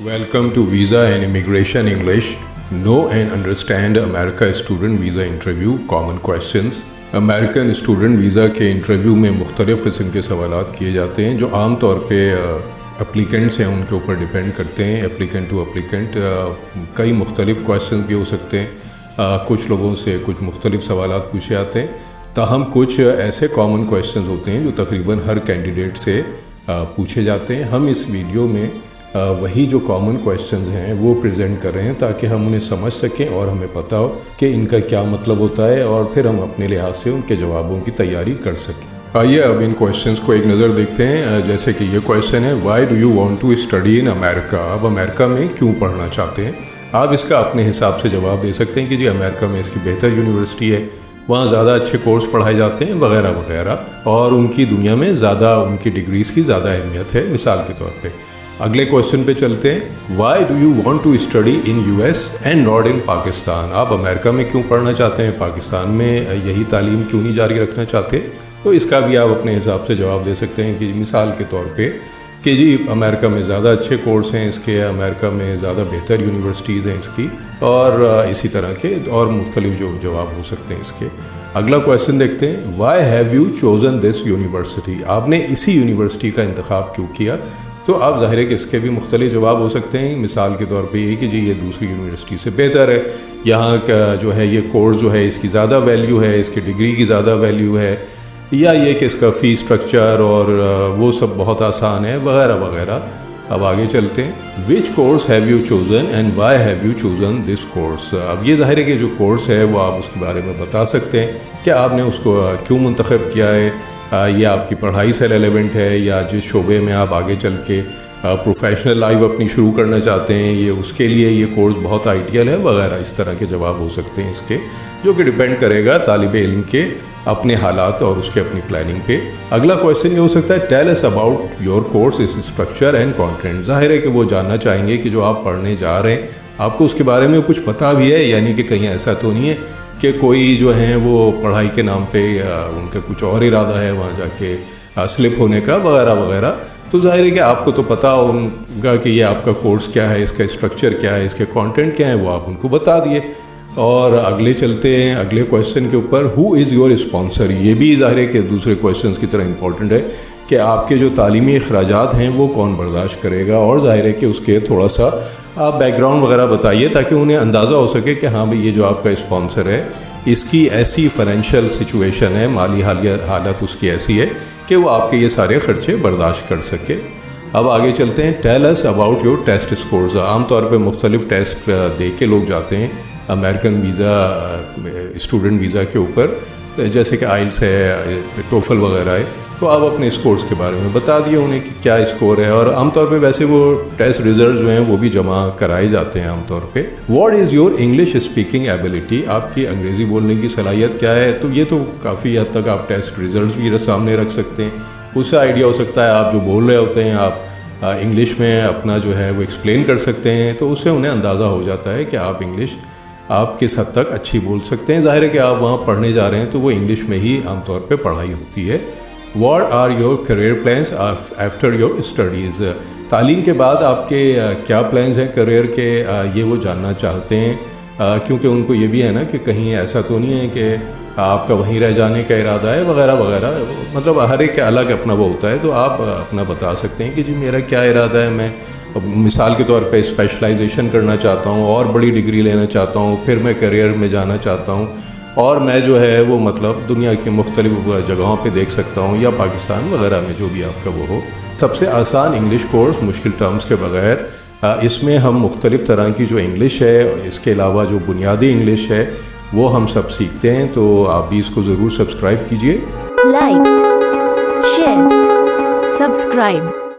Welcome to Visa and Immigration English. Know and understand America Student Visa Interview Common Questions. American student visa के interview में मुख्तलिफ़ किस्म के सवालात किए जाते हैं जो आम तौर पे एप्लीकेंट्स हैं उनके ऊपर डिपेंड करते हैं, एप्लीकेंट टू एप्लीकेंट। कई मुख्तलिफ़ क्वेश्चन भी हो सकते हैं, कुछ लोगों से कुछ मुख्तलिफ़ सवालात पूछे जाते हैं, ताहम कुछ ऐसे कॉमन क्वेश्चन होते हैं जो तकरीबन हर कैंडिडेट से पूछे जाते हैं। हम इस वीडियो में वही जो कॉमन क्वेश्चंस हैं वो प्रेजेंट कर रहे हैं ताकि हम उन्हें समझ सकें और हमें पता हो कि इनका क्या मतलब होता है और फिर हम अपने लिहाज से उनके जवाबों की तैयारी कर सकें। आइए अब इन क्वेश्चंस को एक नज़र देखते हैं। जैसे कि ये क्वेश्चन है, why do you want to study in America? आप अमेरिका में क्यों पढ़ना चाहते हैं? आप इसका अपने हिसाब से जवाब दे सकते हैं कि जी अमेरिका में इसकी बेहतर यूनिवर्सिटी है, वहाँ ज़्यादा अच्छे कोर्स पढ़ाए जाते हैं वगैरह वगैरह, और उनकी दुनिया में ज़्यादा उनकी डिग्रीज़ की ज़्यादा अहमियत है, मिसाल के तौर पे। अगले क्वेश्चन पे चलते हैं, why do you want to study in US and not in Pakistan? आप अमेरिका में क्यों पढ़ना चाहते हैं, पाकिस्तान में यही तालीम क्यों नहीं जारी रखना चाहते? तो इसका भी आप अपने हिसाब से जवाब दे सकते हैं कि मिसाल के तौर पे कि जी अमेरिका में ज़्यादा अच्छे कोर्स हैं इसके, अमेरिका में ज़्यादा बेहतर यूनिवर्सिटीज़ हैं इसकी, और इसी तरह के और मुख्तलिफ जो जवाब हो सकते हैं इसके। अगला क्वेश्चन देखते हैं, why have you chosen this university? आपने इसी यूनिवर्सिटी का इंतखाब क्यों किया? तो आप ज़ाहिर है कि इसके भी मुख्तलिफ जवाब हो सकते हैं। मिसाल के तौर पे ये कि जी ये दूसरी यूनिवर्सिटी से बेहतर है, यहाँ का जो है ये कोर्स जो है इसकी ज़्यादा वैल्यू है, इसकी डिग्री की ज़्यादा वैल्यू है, या ये कि इसका फ़ी स्ट्रक्चर और वो सब बहुत आसान है वगैरह वगैरह। अब आगे चलते हैं, which course have you chosen and why have you chosen this course? अब ये ज़ाहिर है कि जो कोर्स है वो आप उसके बारे में बता सकते हैं कि आपने उसको क्यों मुंतखब किया है, ये आपकी पढ़ाई से रेलेवेंट है या जिस शोबे में आप आगे चल के प्रोफेशनल लाइफ अपनी शुरू करना चाहते हैं ये उसके लिए ये कोर्स बहुत आइडियल है वगैरह। इस तरह के जवाब हो सकते हैं इसके, जो कि डिपेंड करेगा तालिब इल्म के अपने हालात और उसके अपनी प्लानिंग पे। अगला क्वेश्चन ये हो सकता है, tell us about your course is structure and content. ज़ाहिर है कि वो जानना चाहेंगे कि जो आप पढ़ने जा रहे हैं आपको उसके बारे में कुछ पता भी है, यानी कि कहीं ऐसा तो नहीं है कि कोई जो हैं वो पढ़ाई के नाम पे उनका कुछ और इरादा है वहाँ जाके स्लिप होने का वगैरह वगैरह। तो ज़ाहिर है कि आपको तो पता होगा कि ये आपका कोर्स क्या है, इसका स्ट्रक्चर क्या है, इसके कंटेंट क्या है, वो आप उनको बता दिए। और अगले चलते हैं अगले क्वेश्चन के ऊपर, हु इज़ योर स्पॉन्सर? ये भी ज़ाहिर है कि दूसरे क्वेश्चन की तरह इंपॉर्टेंट है कि आपके जो तालीमी अखराजात हैं वो कौन बर्दाश्त करेगा, और ज़ाहिर है कि उसके थोड़ा सा आप बैकग्राउंड वगैरह बताइए ताकि उन्हें अंदाज़ा हो सके कि हाँ भाई ये जो आपका स्पॉन्सर है इसकी ऐसी फाइनेंशियल सिचुएशन है, माली हालत उसकी ऐसी है कि वो आपके ये सारे ख़र्चे बर्दाश्त कर सके। अब आगे चलते हैं, tell us about your test scores. आमतौर पर मुख्तलिफ टेस्ट दे के लोग जाते हैं अमेरिकन वीज़ा स्टूडेंट वीज़ा के ऊपर, जैसे कि आइल्स है, टोफल वगैरह है। तो आप अपने स्कोर्स के बारे में बता दिए उन्हें कि क्या स्कोर है, और आमतौर पे वैसे वो टेस्ट रिजल्ट जो हैं वो भी जमा कराए जाते हैं आमतौर पे। What is your English speaking ability? आपकी अंग्रेज़ी बोलने की सलाहियत क्या है? तो ये तो काफ़ी हद तक आप टेस्ट रिजल्ट भी सामने रख सकते हैं, उससे आइडिया हो सकता है आप जो बोल रहे होते हैं आप इंग्लिश में अपना जो है वो एक्सप्लेन कर सकते हैं, तो उससे उन्हें अंदाज़ा हो जाता है कि आप इंग्लिश आप किस हद तक अच्छी बोल सकते हैं। ज़ाहिर है कि आप वहाँ पढ़ने जा रहे हैं तो वो इंग्लिश में ही आमतौर पे पढ़ाई होती है। What are your career plans after your studies? तालीम के बाद आपके क्या प्लान्स हैं करियर के, ये वो जानना चाहते हैं, क्योंकि उनको ये भी है ना कि कहीं ऐसा तो नहीं है कि आपका वहीं रह जाने का इरादा है वगैरह वगैरह। मतलब हर एक का अलग अपना वो होता है, तो आप अपना बता सकते हैं कि जी मेरा क्या इरादा है, मैं मिसाल के तौर पे स्पेशलाइजेशन करना चाहता हूँ और बड़ी डिग्री लेना चाहता हूँ, फिर मैं करियर में जाना चाहता हूँ, और मैं जो है वो मतलब दुनिया की मुख्तलिफ जगहों पे देख सकता हूँ, या पाकिस्तान वगैरह में जो भी आपका वो हो। सबसे आसान इंग्लिश कोर्स मुश्किल टर्म्स के बगैर, इसमें हम मुख्तलिफ़ तरह की जो इंग्लिश है, इसके अलावा जो बुनियादी इंग्लिश है वो हम सब सीखते हैं। तो आप भी इसको ज़रूर सब्सक्राइब कीजिए। Like, share, subscribe.